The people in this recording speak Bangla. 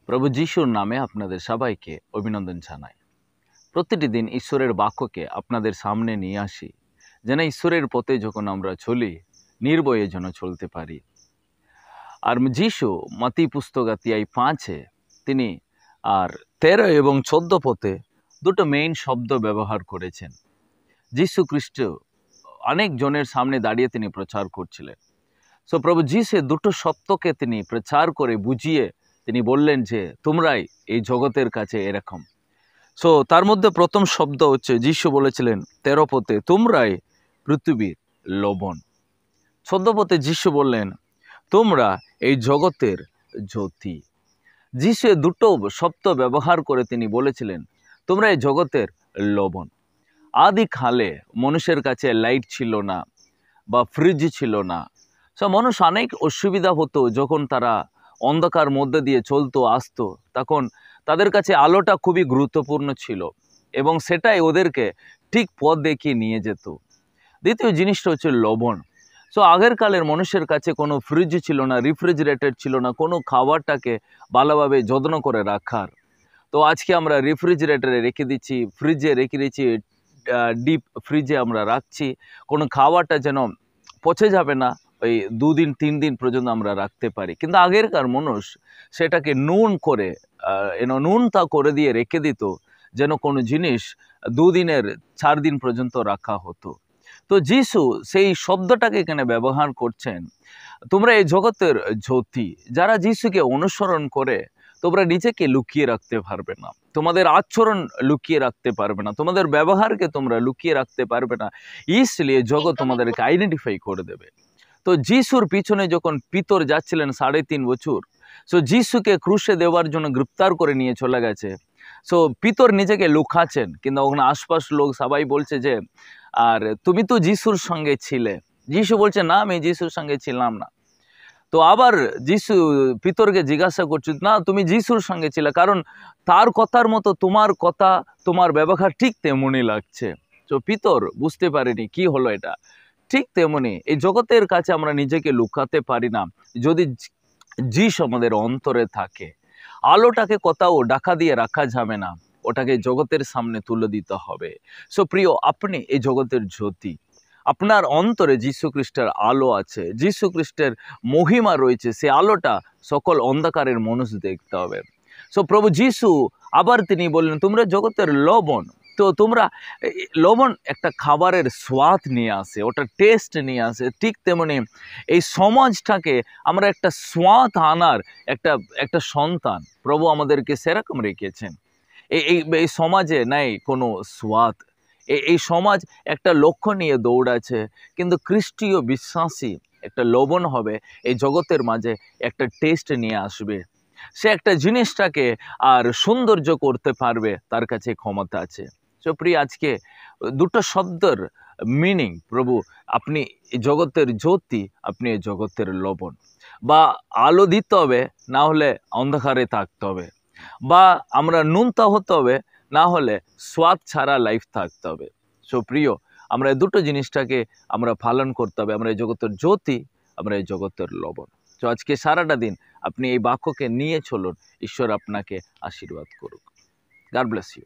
প্রভু যিশুর নামে আপনাদের সবাইকে অভিনন্দন জানাই। প্রতিটি দিন ঈশ্বরের বাক্যকে আপনাদের সামনে নিয়ে আসি, যেন ঈশ্বরের পথে যখন আমরা চলি নির্ভয়ে যেন চলতে পারি। আর যিশু মতি পুস্তকাতিয়াই 5-এ তিনি আর 13 এবং 14 পথে দুটো মেইন শব্দ ব্যবহার করেছেন। যিশু খ্রিস্ট অনেক জনের সামনে দাঁড়িয়ে তিনি প্রচার করছিলেন। সো প্রভু যিশু দুটো সত্যকে তিনি প্রচার করে বুঝিয়ে তিনি বললেন যে তোমরাই এই জগতের কাছে এরকম। সো তার মধ্যে প্রথম শব্দ হচ্ছে, যিশু বলেছিলেন 13 পথে, তোমরাই পৃথিবীর লবণ। 14 পথে যিশু বললেন, তোমরা এই জগতের জ্যোতি। যিশু দুটো শব্দ ব্যবহার করে তিনি বলেছিলেন, তোমরা এই জগতের লবণ। আদিকালে মানুষের কাছে লাইট ছিল না বা ফ্রিজ ছিল না। সো মানুষ অনেক অসুবিধা হতো যখন তারা অন্ধকার মধ্যে দিয়ে চলতো আসতো, তখন তাদের কাছে আলোটা খুবই গুরুত্বপূর্ণ ছিল এবং সেটাই ওদেরকে ঠিক পথ দেখিয়ে নিয়ে যেত। দ্বিতীয় জিনিসটা হচ্ছে লবণ। সো আগের কালের মানুষের কাছে কোনো ফ্রিজ ছিল না, রেফ্রিজারেটর ছিল না, কোনো খাবারটাকে ভালোভাবে যত্ন করে রাখার। তো আজকে আমরা রেফ্রিজারেটরে রেখে দিচ্ছি, ফ্রিজে রেখে দিচ্ছি, ডিপ ফ্রিজে আমরা রাখছি, কোনো খাবারটা যেন পচে যাবে না, ওই 2 দিন 3 দিন পর্যন্ত আমরা রাখতে পারি। কিন্তু আগেরকার মানুষ সেটাকে নুন করে নুনটা করে দিয়ে রেখে দিত, যেন কোনো জিনিস 2 দিনের 4 দিন পর্যন্ত রাখা হতো। তো যিশু সেই শব্দটাকে এখানে ব্যবহার করছেন, তোমরা এই জগতের জ্যোতি। যারা যিশুকে অনুসরণ করে তোমরা নিজেকে লুকিয়ে রাখতে পারবে না, তোমাদের আচরণ লুকিয়ে রাখতে পারবে না, তোমাদের ব্যবহারকে তোমরা লুকিয়ে রাখতে পারবে না, ইসলিয়ে জগৎ তোমাদেরকে আইডেন্টিফাই করে দেবে। তো যিশুর পিছনে যখন পিতর যাচ্ছিলেন 3.5 বছর, সো যিশুকে ক্রুশে দেওয়ার জন্য গ্রেফতার করে নিয়ে চলে গেছে। সো পিতর নিজেকে লুকাচ্ছেন, কিন্তু ওখানে আশপাশ লোক সবাই বলছে যে, আর তুমি তো যিশুর সঙ্গে ছিলে। যিশু বলছে, না, আমি যিশুর সঙ্গে ছিলাম না। তো আবার যিশু পিতরকে জিজ্ঞাসা করছে, না, তুমি যিশুর সঙ্গে ছিলে, কারণ তার কথার মতো তোমার কথা, তোমার ব্যবহার ঠিক তেমনই লাগছে। তো পিতর বুঝতে পারেনি কি হলো এটা। ঠিক তেমনি এই জগতের কাছে আমরা নিজেকে লুকাতে পারি না। যদি যিশু আমাদের অন্তরে থাকে, আলোটাকে কোথাও ঢাকা দিয়ে রাখা যাবে না, ওটাকে জগতের সামনে তুলে দিতে হবে। সো প্রিয়, আপনি এই জগতের জ্যোতি। আপনার অন্তরে যীশু খ্রিস্টের আলো আছে, যীশু খ্রিস্টের মহিমা রয়েছে, সে আলোটা সকল অন্ধকারের মানুষ দেখতে হবে। সো প্রভু যিশু আবার তিনি বললেন, তোমরা জগতের লবণ। তো তোমরা লবণ একটা খাবারের স্বাদ নিয়ে আসে, ওটা টেস্ট নিয়ে আসে। ঠিক তেমনি এই সমাজটাকে আমরা একটা স্বাদ আনার একটা সন্তান প্রভু আমাদেরকে সেরকম রেখেছেন। এই সমাজে নাই কোনো স্বাদ। এই সমাজ একটা লক্ষ্য নিয়ে দৌড়াচ্ছে, কিন্তু খ্রিস্টীয় বিশ্বাসী একটা লবণ হবে, এই জগতের মাঝে একটা টেস্ট নিয়ে আসবে। সে একটা জিনিসটাকে আর সৌন্দর্য করতে পারবে, তার কাছে ক্ষমতা আছে। সো প্রিয়, আজকে দুটো শব্দের মিনিং, প্রভু আপনি এই জগতের জ্যোতি, আপনি এই জগতের লবণ। বা আলো দিতে হবে, না হলে অন্ধকারে থাকতে হবে। বা আমরা নুনতা হতে হবে, না হলে স্বাদ ছাড়া লাইফ থাকতে হবে। সো প্রিয়, আমরা এই দুটো জিনিসটাকে আমরা পালন করতে হবে। আমরা এই জগতের জ্যোতি, আমরা এই জগতের লবণ। তো আজকে সারাটা দিন আপনি এই বাক্যকে নিয়ে চলুন। ঈশ্বর আপনাকে আশীর্বাদ করুক। God bless you.